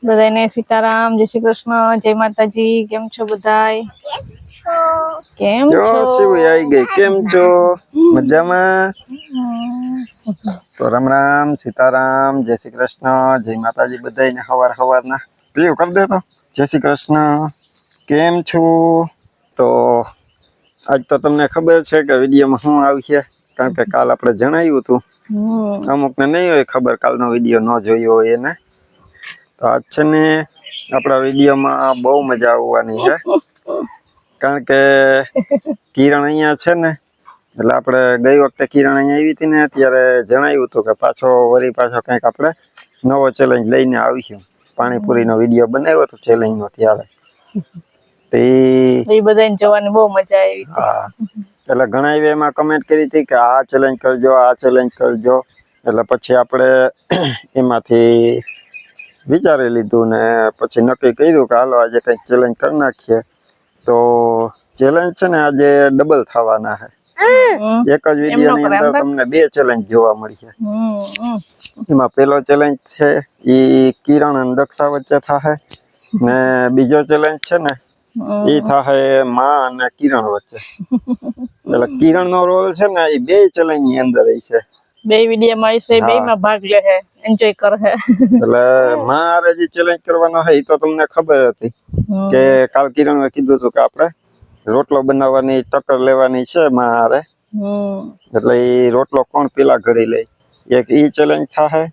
બધાને સીતારામ, જય શ્રી કૃષ્ણ, જય માતાજી. કેમ છો બધાય? કેમ છો? શિવી આવી ગઈ. કેમ છો? મજામાં? તો રામ રામ, સીતારામ, જય શ્રી કૃષ્ણ, જય માતાજી. બધાને હવારના પ્રિય કરી દે તો જય શ્રી કૃષ્ણ. કેમ છો? તો આજ તો તમને ખબર છે કે વિડીયોમાં શું આવશે, કારણ કે કાલ આપણે જણાવ્યું હતું. અમુકને નહીં હોય ખબર, કાલનો વિડીયો ન જોયો હોય એને. તો આજ છે ને આપણા વિડીયોમાં બહુ મજા આવવાની છે, કારણ કે કિરણ અહીંયા છે ને, એટલે આપણે ગઈ વખતે કિરણ અહીંયા આવી હતી ને, ત્યારે જણાવ્યું હતું કે પાછો કંઈક આપણે નવો ચેલેન્જ લઈને આવીશું. પાણીપુરીનો વિડીયો બનાવ્યો હતો ચેલેન્જનો, ત્યારે તે બધાને જોવાની બહુ મજા આવી. હા, એટલે ઘણા એમાં કમેન્ટ કરી હતી કે આ ચેલેન્જ કરજો, આ ચેલેન્જ કરજો. એટલે પછી આપણે એમાંથી વિચારી લીધું ને પછી નક્કી કર્યું કે હાલો આજે કંઈક ચેલેન્જ કરી નાખીએ. તો ચેલેન્જ છે ને આજે ડબલ થવાના છે. એક જ વિડીયો ની અંદર તમને 2 ચેલેન્જ જોવા મળશે. એમાં પેલો ચેલેન્જ છે એ કિરણ અને દક્ષા વચ્ચે થાય, ને બીજો ચેલેન્જ છે ને એ થાય માં અને કિરણ વચ્ચે. એટલે કિરણ નો રોલ છે ને એ 2 ચેલેન્જ ની અંદર છે. 2 વિડીયો માં છે, 2 માં ભાગ લે છે, એન્જોય કરે છે. એટલે માં આરે જે ચેલેન્જ કરવાનો છે એ તો તમને ખબર હતી કે કાલ કિરણે કીધું હતું કે આપણે રોટલો બનાવવાની ટક્કર લેવાની છે માં આરે. એટલે એ રોટલો કોણ પેલા ઘડી લે, એક ઈ ચેલેન્જ થાય.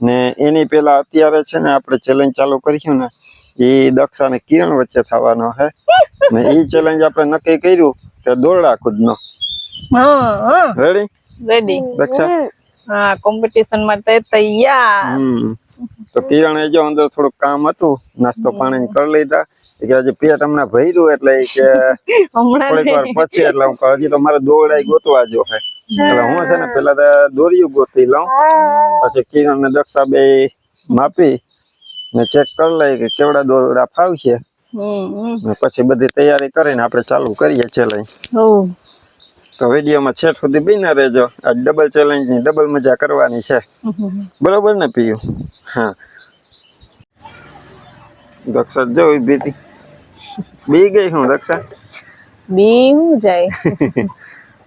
ને એની પેલા અત્યારે છે ને આપણે ચેલેન્જ ચાલુ કરીશું ને, એ દક્ષા અને કિરણ વચ્ચે થવાનો છે. ને ઈ ચેલેન્જ આપણે નક્કી કર્યું કે દોરડા કૂદનો. રેડી દક્ષા? હા, કોમ્પિટિશન માટે તૈયાર. તો કિરણે જો અંદર થોડું કામ હતું, નાસ્તો પાણી કરી લીધા. કે હજી પેટ હમણાં ભર્યું એટલે કે થોડીક વાર પછી, એટલે હું હજી તો મારે દોરડા ગોતવા જો છે. એટલે હું છે ને પેલા તો દોરીયું ગોતી લઉં, પછી કિરણ ને દક્ષા બે માપી ને ચેક કરી લઈ કે કેવડા દોરડા ફાવશે. પછી બધી તૈયારી કરીને આપણે ચાલુ કરીએ ચેલેન્જ. તો વિડીયોમાં છેક સુધી બિના રહેજો. આજ ડબલ ચેલેન્જ ની ડબલ મજા કરવાની છે. બરોબર ને પીયું? હા. દક્ષા જો ઊભી હતી. બી ગઈ હું દક્ષા? બી હું જાય.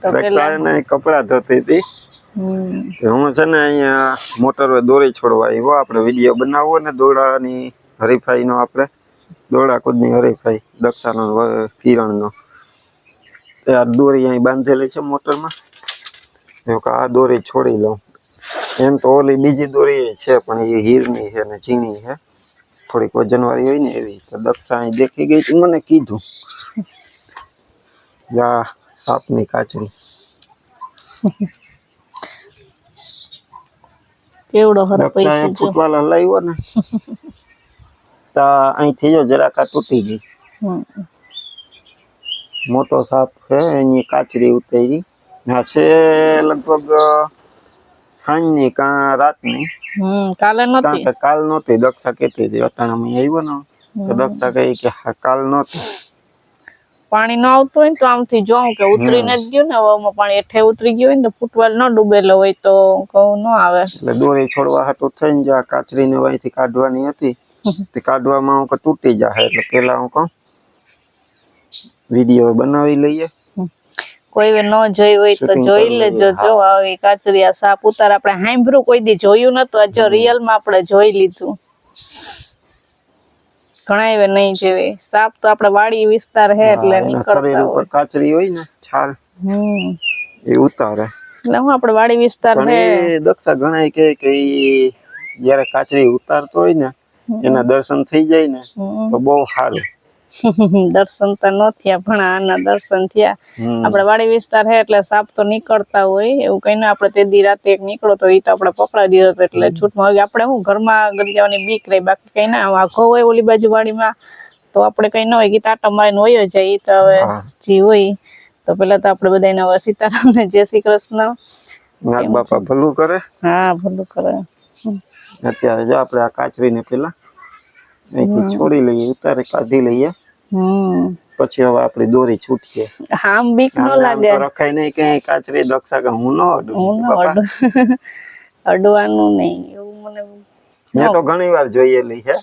દક્ષા ને કપડા ધોતી હતી. હું છે ને અહીંયા મોટર દોરી છોડવા આવ્યો. આપણે વિડીયો બનાવવો ને દોરડાની હરીફાઈ નો, આપણે દોરડા કૂદની હરીફાઈ દક્ષાનો કિરણનો. આ દોરી અહીં બાંધેલી છે મોટરમાં, આ દોરી છોડી લઉં. એમ તો ઓલી બીજી દોરી છે પણ એ હીરની છે ને ઝીણી છે, થોડીક વજન વાળી હોય ને એવી. તો દક્ષા અહીં દેખી ગઈ તો મને કીધું યા સાપની કાચરી. કેવડો દક્ષાએ ફૂટવાલ હલાવ્યો ને તો અહીંથી જો જરાક તૂટી ગઈ. મોટો સાપ છે એની કાચરી ઉતરી. આ છે લગભગ સાંજની કા રાતની. કાલે નહોતી. કારણ કે કાલ નહોતી. દક્ષા કહેતી હતી અટાણામાં આવ્યો ને તો દક્ષા કહી કે કાલ નહોતી. પાણી ન આવતું હોય ને તો આમથી જોઉં કે ઉતરીને જ ગયું ને, હવામાં પાણી હેઠે ઉતરી ગયું હોય ને, ફૂટવાલ ન ડૂબેલો હોય તો કહું ન આવે. એટલે દોરી છોડવા હાટું થઈને જે કાચરીને અહીંથી કાઢવાની હતી તે કાઢવામાં હું તૂટી જાય, એટલે પેલા હું કહું વિડીયો બનાવી લઈએ. કોઈ ન જોઈ હોય તો જોઈ લેજો. જો આવી કાચરી આ સાપ ઉતાર આપણે સાંભળ્યું, કોઈ દી જોયું નતું, આ જો રિયલ માં આપણે જોઈ લીધું. ઘણા એવા નહીં જેવી સાપ તો આપણે વાડી વિસ્તાર હે એટલે નીકળતા હોય. કાચરી હોય ને છાલ એ ઉતારે. એટલે હું આપણે વાડી વિસ્તાર હે. દક્ષા ઘણા કે જયારે કાચરી ઉતારતો હોય ને એના દર્શન થઈ જાય ને તો બહુ સારું. દર્શન તો ન થયા, પણ આના દર્શન થયા. આપણે વાડી વિસ્તાર હે એટલે સાપ તો નીકળતા હોય. એવું કઈ ના, આપણે તે દી રાતે એક નીકળો તો એ તો આપણે પકડાઈ દીધો હતો એટલે છૂટમાં. આપણે હું ઘરમાં ગરી જવાની બીક રહી, બાકી કઈ ના. આઘો હોય ઓલી બાજુ વાડીમાં તો આપણે કઈ ન હોય કે ટાટા મારીને વયો જાય. તો હવે જી હોય તો પેલા તો આપણે બધાને સીતારામ ને જય શ્રી કૃષ્ણ. નાગ બાપા ભલું કરે. હા, ભલું કરે. અત્યારે જો આપણે આ કાચરીને પેલા અહીંથી છોડી લઈએ, ઉતારે કાઢી લઈએ. પછી હવે આપડી દોરી છૂટીએ. આમ બીક ન લાગે. રખાય નહીં કે કાચરી દક્ષા કે હું ન અડું. અડવાનું નહીં એવું મને મેં તો ઘણી વાર જોયેલી છે.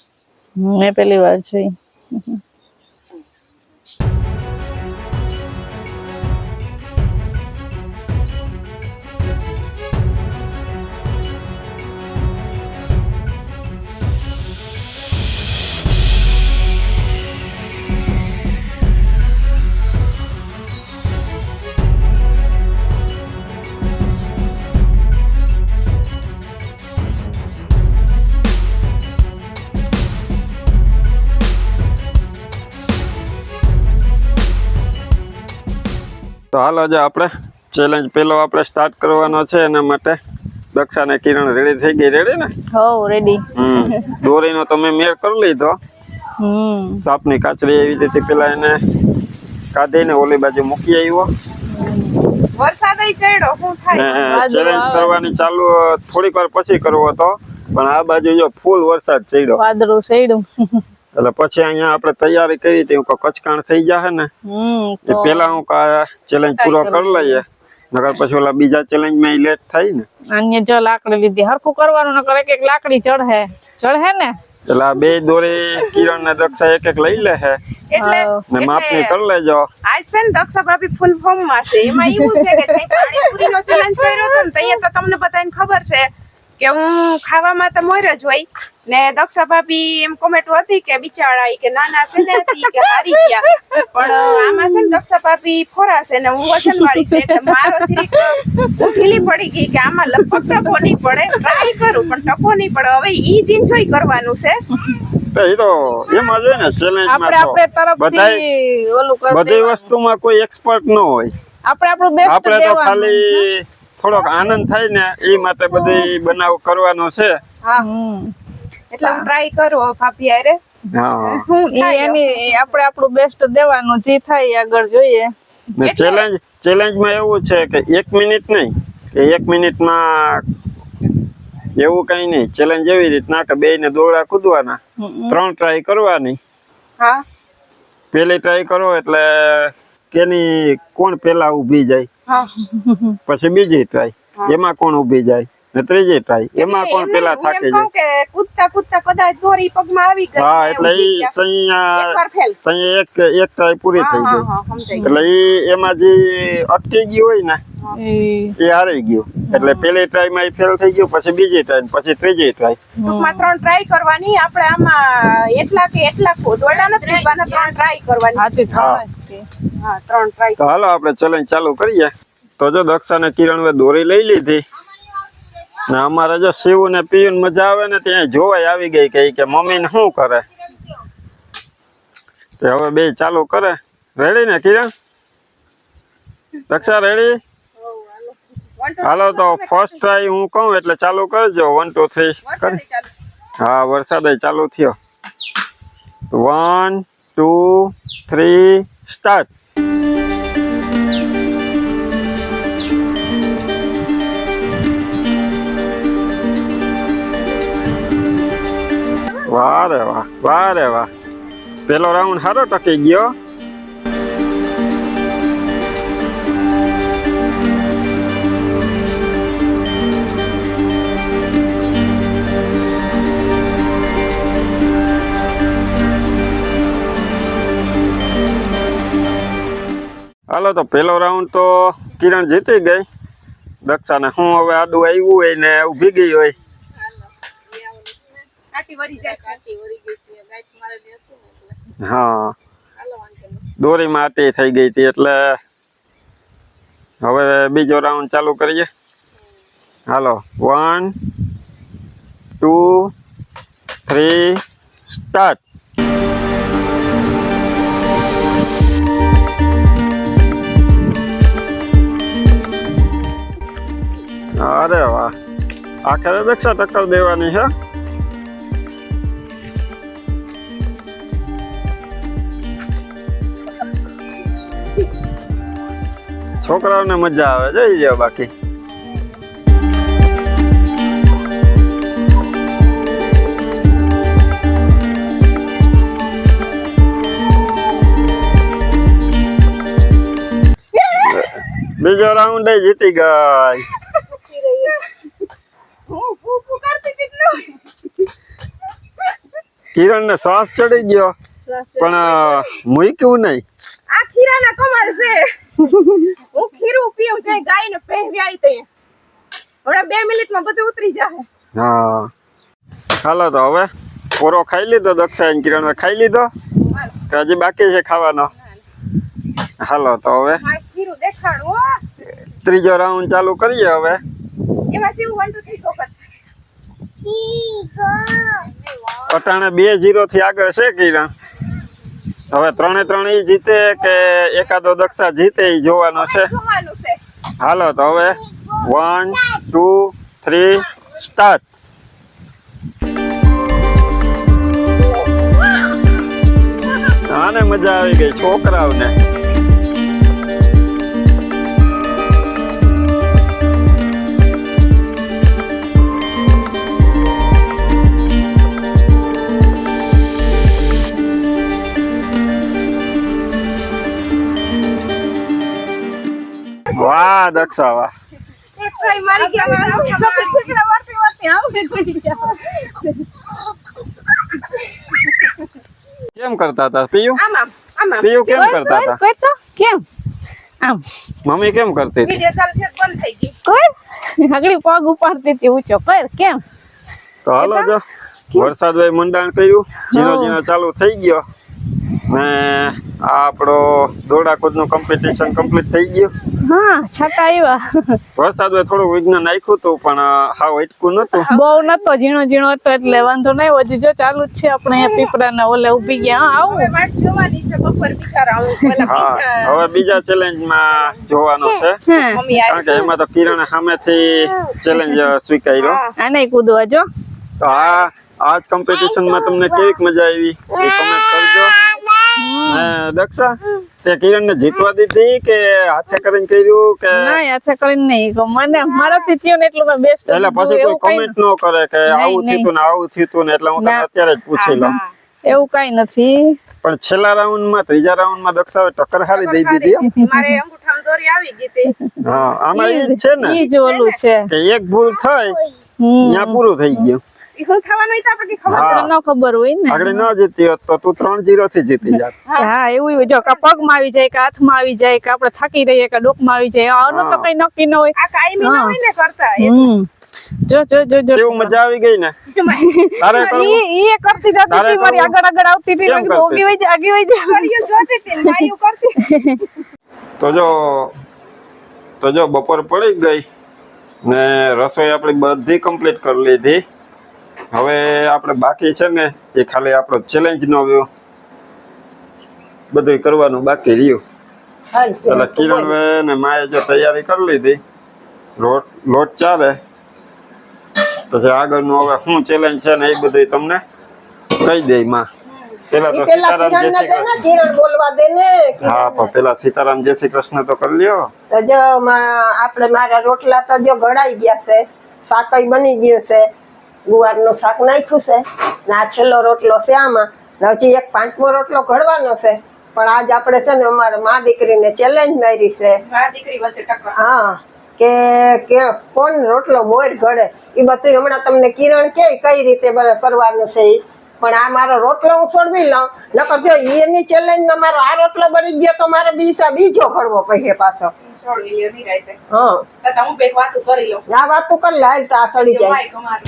મેં પેલી વાર જોઈ. તો હાલો જો આપણે ચેલેન્જ પેલો આપણે સ્ટાર્ટ કરવાનો છે. એના માટે દક્ષા ને કિરણ રેડી થઈ ગઈ. રેડી ને? હો રેડી. દોરીનો તમે મેળ કરી લીધો. સાપની કાચરી એવી રીતે પેલા એને કાઢીને ઓલી બાજુ મૂકી આવ્યો. વરસાદ ચડ્યો શું થાય? ચેલેન્જ કરવાની ચાલુ થોડીક વાર પછી કરવો હતો, પણ આ બાજુ જો ફૂલ વરસાદ ચડ્યો, વાદળું ચડ્યું. એટલે પછી અહીંયા આપણે તૈયારી કરી હતી. કચકાણ થઈ જશે ને એ પેલા હું ચેલેન્જ પૂરો કરી લઈએ, નકર પછી ઓલા બીજા ચેલેન્જ માં લેટ થાય ને. અન્ય જો લાકડી લીધી હરખું કરવાનું, નકર એક એક લાકડી ચઢે ને. એટલે આ બે દોરી કિરણ ને દક્ષા એક એક લઈ લે છે ને માપની કરી લેજો. આજ છે ને દક્ષા ભાભી ફૂલ ફોર્મ માં છે. એમાં એવું છે કે જે પાણીપુરી નો ચેલેન્જ કર્યો હતો ને તૈયાર તો તમને બધાને ખબર છે કે હું ખાવામાં તો મોર જ હોય ને. દક્ષા ભાભી એમ કોમેન્ટ હતી કે બિચારા કે નાના છે ને કે હારી ગયા, પણ આમાં છે ને દક્ષા ભાભી ફોરા છે ને હું વજન વાળી છે, એટલે મારો જરીક ઢીલી પડી ગઈ કે આમાં લગભગ ટકો નહીં પડે. ટ્રાય કરું પણ ટકો નહીં પડે. હવે ઈ જ એન્જોય કરવાનું છે. એ તો એમાં જોઈએ ને ચેલેન્જમાં આપણે તરફથી ઓલું કરી બધી વસ્તુમાં કોઈ એક્સપર્ટ ન હોય. આપણું બેસ્ટ આપણે તો ખાલી થોડોક આનંદ થાય ને એ માટે બધી બનાવ કરવાનો છે. હા એટલે હું ટ્રાય કરું ભાભી આરે. હા એની આપણે આપણું બેસ્ટ દેવાનું, જે થાય આગળ જોઈએ. ને ચેલેન્જમાં એવું છે કે 1 મિનિટ નહીં કે 1 મિનિટમાં એવું કઈ નહીં. ચેલેન્જ એવી રીતના કે બેયને દોરડા કૂદવાના, 3 ટ્રાય કરવાની. હા પેલી ટ્રાય કરો એટલે કેની કોણ પેલા ઊભી જાય, પછી બીજી ટ્રાય એમાં કોણ ઊભી જાય, ને ત્રીજી ટ્રાય એમાં કોણ પેલા થાકી જાય. કે કૂદતા કૂદતા કદાચ દોરી પગમાં આવી ગઈ. હા એટલે ઈ તઈ એક ટ્રાય પૂરી થઈ ગઈ. એટલે ઈ એમાં જે અટકી ગયું હોય ને એ હારી ગયું. એટલે પેલી ટ્રાય માં ફેલ થઈ ગયું, પછી બીજી ટ્રાય, પછી ત્રીજી ટ્રાય. ટૂંકમાં 3 ટ્રાય કરવાની. આપણે આમાં એટલા કે એટલા દોરડા નથી કૂદવાના, 3 ટ્રાય કરવાની. હા 3 ટ્રાય. તો હાલો આપણે ચેલેન્જ ચાલુ કરીએ. તો જો દક્ષા ને કિરણ દોરી લઈ લીધી ને અમારે જો શિવ ને પીયું મજા આવે ને ત્યાં જોવાય આવી ગઈ કે મમ્મી ને શું કરે. તો હવે બે ચાલુ કરે. રેડી ને કિરણ? દક્ષા રેડી? હાલો તો ફર્સ્ટ ટ્રાય હું કહું એટલે ચાલુ કરજો. 1 2 3 કરી. હા વરસાદ ચાલુ થયો. 1 2 3 સ્ટાર્ટ. વાહ રે વાહ, વાહ રે વાહ. પેલો રાઉન્ડ સારો ટકી ગયો. હાલો તો પેલો રાઉન્ડ તો કિરણ જીતી ગઈ. દક્ષાને હું હવે આડું આવ્યું હોય ને ઊભી ગઈ હોય. હા દોરી માટી થઈ ગઈ હતી એટલે હવે બીજો રાઉન્ડ ચાલુ કરીએ. હાલો 1 2 3 સ્ટાર્ટ. અરે વાહ, આખરે દક્ષા ટક્કર દેવાની છે. છોકરાઓને મજા આવે જઈ જાવ. બાકી બીજો રાઉન્ડ જીતી ગઈ. કિરણ ને શ્વાસ ચડી ગયો પણ મૂક્યું નહીં. આ ખીરાના કમાલ છે. હું ખીરું પીઉં જાય ગાય ને પહેરી આવી તે હવે 2 મિનિટમાં બધું ઉતરી જાય. હા હાલો તો હવે પોરો ખાઈ લીધો દક્ષા અને કિરણ ખાઈ લીધો કે હજી બાકી છે ખાવાનો? હાલો તો હવે મારે ખીરું દેખાડું હો. ત્રીજો રાઉન્ડ ચાલુ કરીએ હવે. એમાં શું 1 2 3 ગો કરશે. પટાણે 2-0 થી આગળ છે કિરણ. હવે 3-3 ઈ જીતે કે એકાદો દક્ષા જીતે ઈ જોવાનો છે. જોવાનું છે. હાલો તો હવે 1 2 3 સ્ટાર્ટ. આને મજા આવી ગઈ છોકરાઓને. વાહ દક્ષા વાહ. એક ટ્રાય મારી ગયા છોકરા વાળતી કેમ કરતા હતા પિયુ? આમ આમ આમ પિયુ કેમ કરતા હતા? કોઈ તો કેમ આમ મમ્મી કેમ કરતી હતી? વિડિયો ચાલુ છે બંધ થઈ ગઈ. કોઈ આગળ પગ ઉપાડતી હતી ઊંચો કર કેમ તો હાલો જો વરસાદ ભાઈ મંડાણ કર્યું, ઝીણો ઝીણો ચાલુ થઈ ગયો ને આ આપણો દોડા કૂદનું કોમ્પિટિશન કમ્પ્લીટ થઈ ગયું. હા છતાં આવ્યા વરસાદ ભાઈ થોડું વિઘ્ન નાખ્યું હતું પણ હાવ અટકું નતું. બહુ નતો ઝીણો ઝીણો હતો એટલે વાંધો નહીં. હજી જો ચાલુ જ છે આપણે અહીંયા પીપળાના ઓલે ઊભી ગયા. હા હવે આવું વાટ જોવાની છે બપોર બિચારા હું પેલા હા બીજા હવે બીજા ચેલેન્જમાં જોવાનો છે હા મમ્મી કારણ કે એમાં તો કિરણ સામેથી ચેલેન્જ સ્વીકાર્યો. આને કૂદવા જો તો આ જ કોમ્પિટિશનમાં તમને કેવી મજા આવી એ કમેન્ટ કરજો. દક્ષા તે કિરણ ને જીતવા દીધી કે હાથે કરીને કર્યું કે ના હાથે કરીને નહીં મને મારાથી થયું ને એટલું મેં બેસ્ટ એટલે પછી કોઈ કમેન્ટ ન કરે કે આવું થયું ને આવું થયું ને એટલે હું તમને અત્યારે જ પૂછી લઉં. એવું કઈ નથી. પણ છેલ્લા રાઉન્ડમાં ત્રીજા રાઉન્ડમાં દક્ષાએ ટક્કર હારી દઈ દીધી હો. મારે અંગૂઠામાં દોરી આવી ગઈ હતી. હા આમાં ઈ જ છે ને ઈ જ ઓલું છે કે એક ભૂલ થઈ ત્યાં પૂરું થઈ ગયું. ઈ શું થવાનું હોય તો આપણે ખબર આપણે ન ખબર હોય ને. આગળ ન જીતી હોત તો તું 3-0 થી જીતી જાત. હા એવું હોય. જો કે પગમાં આવી જાય કે હાથમાં આવી જાય કે આપણે થાકી રહીએ કે ડોકમાં આવી જાય આનું તો કઈ નક્કી ન હોય. આ કાયમી ન હોય ને કરતા જો જો જો જો કેવું મજા આવી ગઈ ને તારે કરવું? ઈ કરતી જતી તારે હતી મારી કરવું? આગળ આવતી હતી કેમ મેં કીધું કરતી? આગી વઈ જા કર્યું જોતી હતી ને માયું કરતી. તો જો બપોર પડી ગઈ ને રસોઈ આપણી બધી કમ્પ્લીટ કરી લીધી. હવે આપણે બાકી છે ને એ ખાલી આપણો ચેલેન્જ નો બધું કરવાનું બાકી રહ્યું. એટલે કિરણ ને માએ જો તૈયારી કરી લીધી, લોટ ચાલે પછી આગળનું હવે શું ચેલેન્જ છે ને એ બધું તમને કહી દે માં. પેલા તો સીતારામ જય શ્રી કૃષ્ણ. કિરણ બોલવા દે ને. હા પણ પેલા સીતારામ જય શ્રી કૃષ્ણ તો કરી લ્યો. તો જો આપણે મારા રોટલા તો જો ગળાઈ ગયા છે, શાકય બની ગયું છે, ગુવારનું શાક નાખ્યું છે ને આ છેલ્લો રોટલો છે આમાં. હજી એક 5મો રોટલો ઘડવાનો છે. પણ આજ આપણે છે ને અમારા મા દીકરીને ચેલેન્જ મારી છે. મારી દીકરી વચ્ચે ટક્કર. હા કે કોણ રોટલો મોર ઘડે એ બધું હમણાં તમને કિરણ કે કઈ રીતે કરવાનું છે ઈ. પણ આ મારો રોટલો હું છોડવી લઉં નકર જો એની ચેલેન્જમાં મારો આ રોટલો બળી ગયો તો મારે બીજો ઘડવો પડે પાછો. છોડવી લ્યો નિરાંતે. હા તો હું બે વાતો કરી લઉં. આ વાત તું કરી લાલ તો આ સડી જાય. માય કમાલ.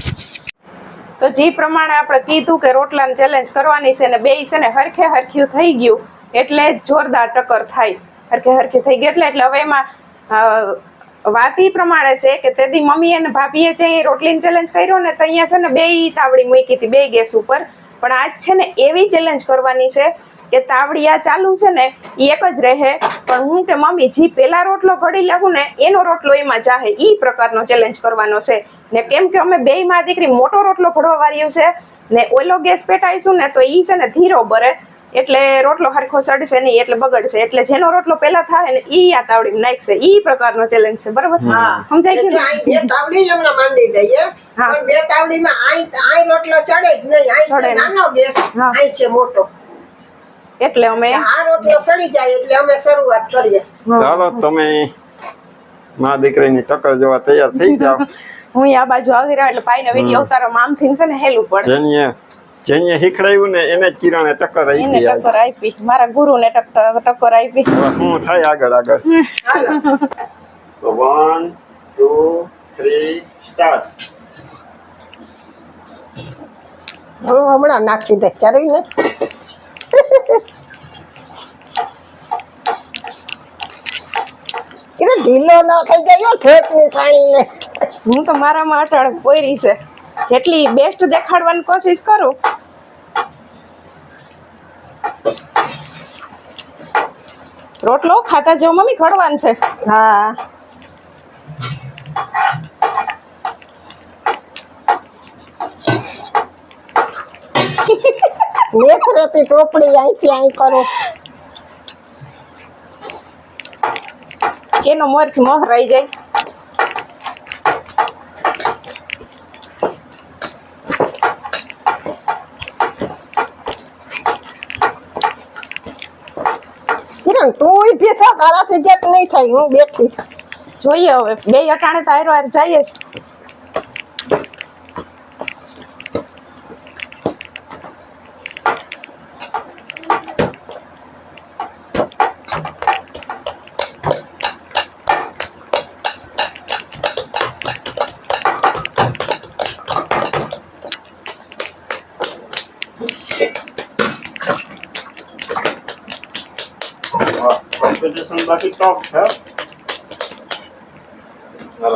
તો જે પ્રમાણે આપણે કીધું કે રોટલાની ચેલેન્જ કરવાની છે ને બેય છે ને હરખે હરખ્યું થઈ ગયું એટલે જોરદાર ટક્કર થાય. હરખે હરખ્યું થઈ ગયું એટલે હવે એમાં વાત ઈ પ્રમાણે છે કે તેદી મમ્મી અને ભાભીએ જે રોટલીની ચેલેન્જ કર્યો ને તો અહીંયા છે ને બેય તાવડી મૂકી હતી બે ગેસ ઉપર. પણ આજ છે ને એવી ચેલેન્જ કરવાની છે કે તાવડી આ ચાલુ છે ને એ એક જ રહે પણ હું કે મમ્મી જે પેલા રોટલો ઘડી લાગું ને એનો રોટલો એમાં ચાહે ઈ પ્રકારનો ચેલેન્જ કરવાનો છે. ને કેમ કે અમે બેય માં દીકરી મોટો રોટલો ઘડવા વાળ્યો છે ને ઓલો ગેસ પેટાઈશું ને તો ઈ છે ને ધીરો બરે એટલે રોટલો હરખો ચડશે નહીં એટલે બગડશે. એટલે જેનો રોટલો પેલા થાય ને ઈ આ તાવડી નાખશે. ઈ પ્રકારનો ચેલેન્જ છે. બરાબર? સમજાઈ ગયું? બે તાવડી હમણાં માંડી દઈએ પણ બે તાવડીમાં આઈ રોટલો ચડે જ નહીં. આઈ નાનો ગેસ, આઈ છે મોટો. એટલે અમે આ રોટલો સડી જાય એટલે અમે શરૂઆત કરીએ. ચાલો તમે માં દીકરીની ટક્કર જોવા તૈયાર થઈ જાઓ. હું આ બાજુ આવી રહ્યા એટલે ભાઈને વિડીયો ઉતારવામાં આમથી છે ને હેલું પડે. જેને શીખડાયું ને એને જ કિરણે ટક્કર એને આપી આજ. ટક્કર આપી, મારા ગુરુને ટક્કર આપી. હવે શું થાય આગળ આગળ? તો 1 2 3 સ્ટાર્ટ. હું હમણાં નાખી દે ક્યારે ને એટલે ઢીલો ના થઈ જાય ઠેકની પાણીને. હું તો મારામાં અટાળ પોયરી છે, જેટલી બેસ્ટ દેખાડવાની કોશિશ કરું. રોટલો ખાતા જેવો મમ્મી ઘડવાનું છે. હા નેત્રેથી ટોપડી અહીંથી અહીં કરો. કેનો મોરથી મોહ રહી જાય. કિરણ તું ઊભી છો તારાથી જેટ નહીં થાય હું બેઠી. જોઈએ હવે બે અટાણે તો હારો હાર જઈએ જ. કોમ્પિટિશન બાકી ટોપ છે.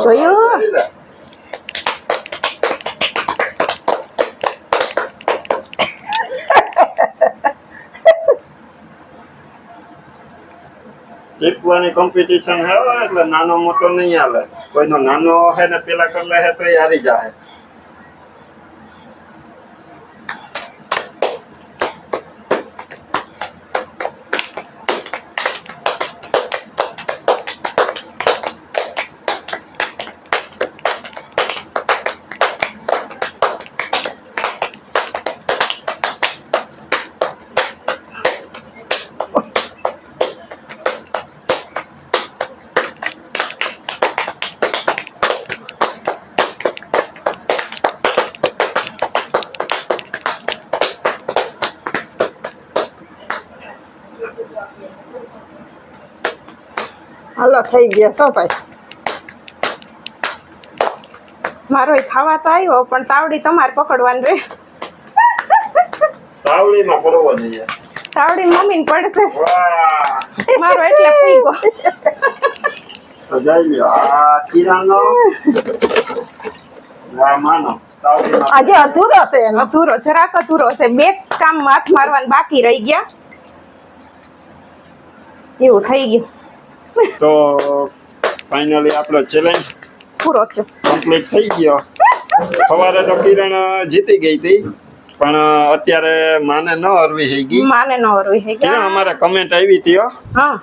જોયું? શીખવાની કોમ્પિટિશન હે એટલે નાનો મોટો નહીં હાલે. કોઈનો નાનો હે ને પેલા કરી લે તો એ હારી જાય. હાલો થઈ ગયા છો ભાઈ. મારો થાવા તો આવ્યો પણ તાવડી તમારે પકડવાની રે. તાવડીમાં પરવો જોઈએ. તાવડી મમ્મીને પડશે, વાહ મારો એટલે ફૂઈ ગયો. તો જઈ લ્યો આ કિરાનો આ માનો તાવડીમાં આજે અધૂરો છે એનો. અધૂરો, જરાક અધૂરો છે. બે કામ હાથ મારવાનું બાકી રહી ગયા, એવું થઈ ગયું. તો ફાઇનલી આપણો ચેલેન્જ પૂરો થયો. કમ્પ્લીટ થઈ ગયો. સવારે તો કિરણ જીતી ગઈ હતી પણ અત્યારે માને ન હરવી થઈ ગઈ. માને ન હરવી હે કિરણ ગયા. અમારે કમેન્ટ આવી હતી હો હા,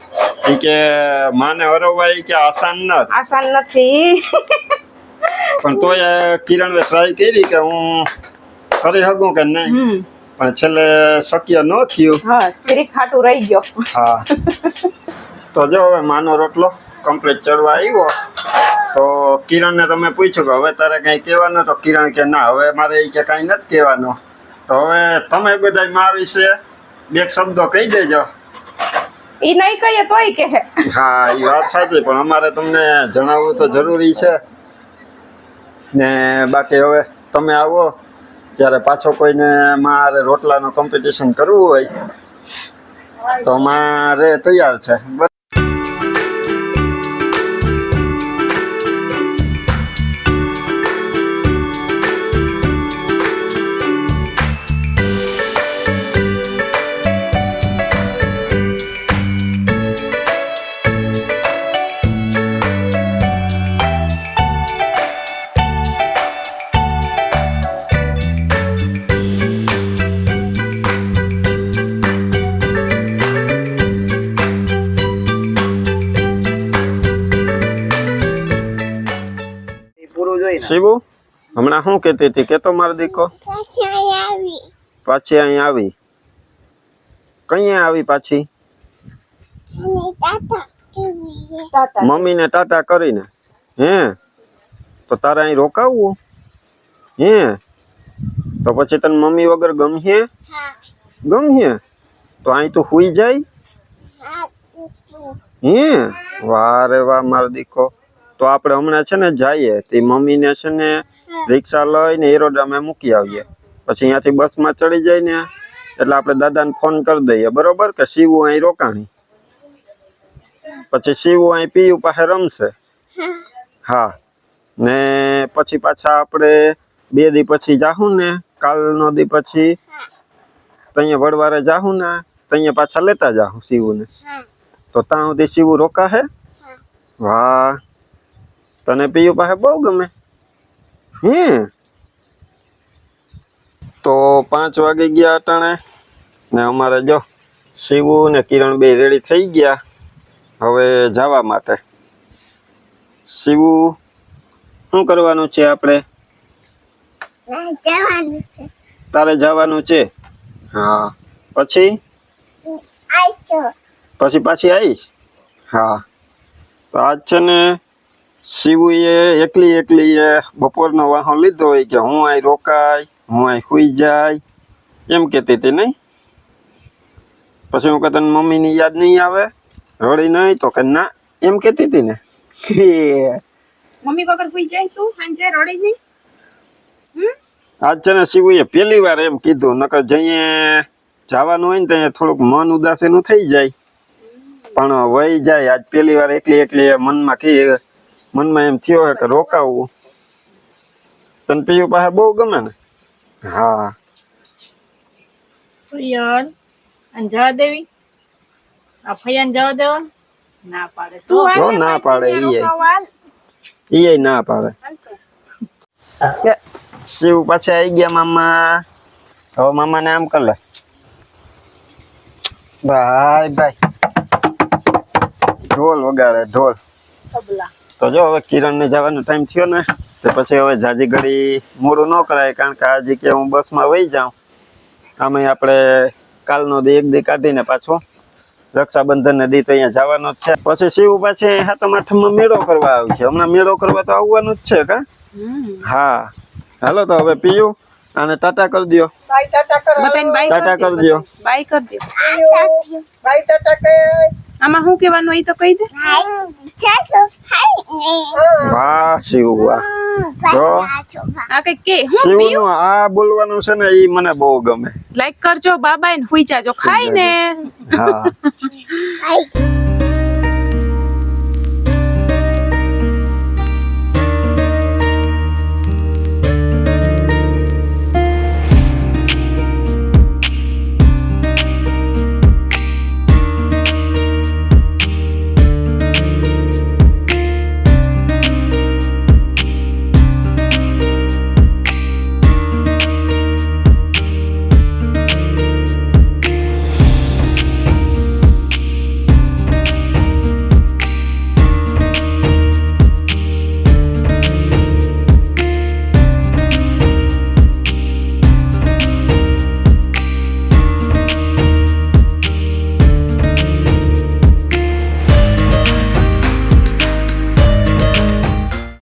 ઈ કે માને હરવાય કે આસાન ન આસાન નથી. પણ તોય કિરણે ટ્રાય કરી કે હું કરી શકું કે નહીં પણ છેલ્લે શક્ય ન થયું. હા, શ્રી ખાટું રહી ગયો. હા તો જો હવે માનો રોટલો કમ્પ્લીટ ચડવા આવ્યો તો કિરણને તમે પૂછ્યું કે હવે તારે કંઈ કહેવાનું, તો કિરણ કે ના હવે મારે ઈ કે કાંઈ નથી કહેવાનું. તો હવે તમે બધા મા વિશે બે શબ્દો કહી દેજો. ઈ નહીં કહીએ તોય કહે. હા એ વાત સાચી પણ અમારે તમને જણાવવું તો જરૂરી છે ને. બાકી હવે તમે આવો ત્યારે પાછો કોઈને મારે રોટલાનું કોમ્પિટિશન કરવું હોય તો મારે તૈયાર છે. શિવું હમણાં શું કહેતી હતી કે તો મારો દીકો પાછી અહીં આવી. કઈ આવી પાછી? ટાટા મમ્મીને ટાટા કરીને. હે તો તારે અહીં રોકાવવું? હે તો પછી તને મમ્મી વગર ગમે? ગમે તો અહીં તું હુઈ જાય? હે વાહ રે વાહ મારો દીકો. તો આપણે હમણાં છે ને જઈએ તે મમ્મીને છે ને રિક્ષા લઈને એરોડ્રામે મૂકી આવીએ. પછી અહીંયાથી બસમાં ચડી જાય ને એટલે આપણે દાદાને ફોન કરી દઈએ, બરોબર? કે શિવું અહીં રોકાણી. પછી શિવું અહીં પીયુ પાસે રમશે. હા ને પછી પાછા આપણે 2 દી પછી જાહું ને, કાલનો દી પછી તઅહીંયા વડવારે જાહું ને તઅહીંયા પાછા લેતા જાહું શિવુને. તો ત્યાં સુધી શિવું રોકા હે? વાહ, તને પીયુ પાસે બહુ ગમે હે? તો 5 વાગી ગયા અટાણે ને અમારે જો શિવુ ને કિરણ બે રેડી થઈ ગયા હવે જવા માટે. શિવુ શું કરવાનું છે આપણે? તારે જવાનું છે? હા પછી પાછી આવીશ? હા તો આજ છે ને શિવુએ એકલી બપોરનો વાહો લીધો હોય કે હું અહીં રોકાય, હું અહીં સુઈ જાય એમ કહેતી હતી નહીં? પછી હું કહેતો મમ્મીની યાદ નહીં આવે, રડી નહીં? તો કે ના એમ કહેતી હતી ને. મમ્મી વગર સુઈ જાય તું સાંજે રડી નહીં? આજ છે ને શિવુએ પહેલી વાર એમ કીધું, નકર જઈએ જવાનું હોય ને ત્યાં થોડુંક મન ઉદાસીનું થઈ જાય પણ વહી જાય. આજ પહેલી વાર એકલી મનમાં એમ થયો કે રોકાવું. તને પીયુ પાસે બહુ ગમે ને? હા યાર અને જવા દેવી, આ ફૈયાને જવા દેવા ના પાડે. તું જો હાલ ને ના ભાઈ, પાડે તું ત્યાં રોકાવા હાલ. ઈ ના પાડે. શિવ પાછા આવી ગયા મામા. હવે મામાને આમ કર લે. ભાઈ ઢોલ વગાડે ઢોલ. તો જો હવે કિરણ ને જવાનો ટાઈમ થયો ને તો પછી હવે જાજી ઘડી મોડું ન કરાય, કારણ કે આજે કે હું બસમાં વહી જાઉં. આમાં આપણે કાલનો દી 1 દી કાઢીને પાછો રક્ષાબંધન ને દી તો અહીંયા જવાનો જ છે. પછી શિવ પાછી 7મ 8મમાં મેળો કરવા આવશે. હમણાં મેળો કરવા તો આવવાનું જ છે કા? હા હાલો તો હવે પીયુ આને ટાટા કરી દો. બાય ટાટા કરો. બધાને બાય ટાટા કરી દો. બાય કરી દો. બાય ટાટા કે આમાં શું કહેવાનું એ તો કહી દે. વાહ શિવ વાહ. તો આ કઈ કે હું શિવ પીયું? નું આ બોલવાનું છે ને ઈ મને બહુ ગમે. લાઈક કરજો, બાબાઈ ને હુઈ જાજો ખાઈ ને. હા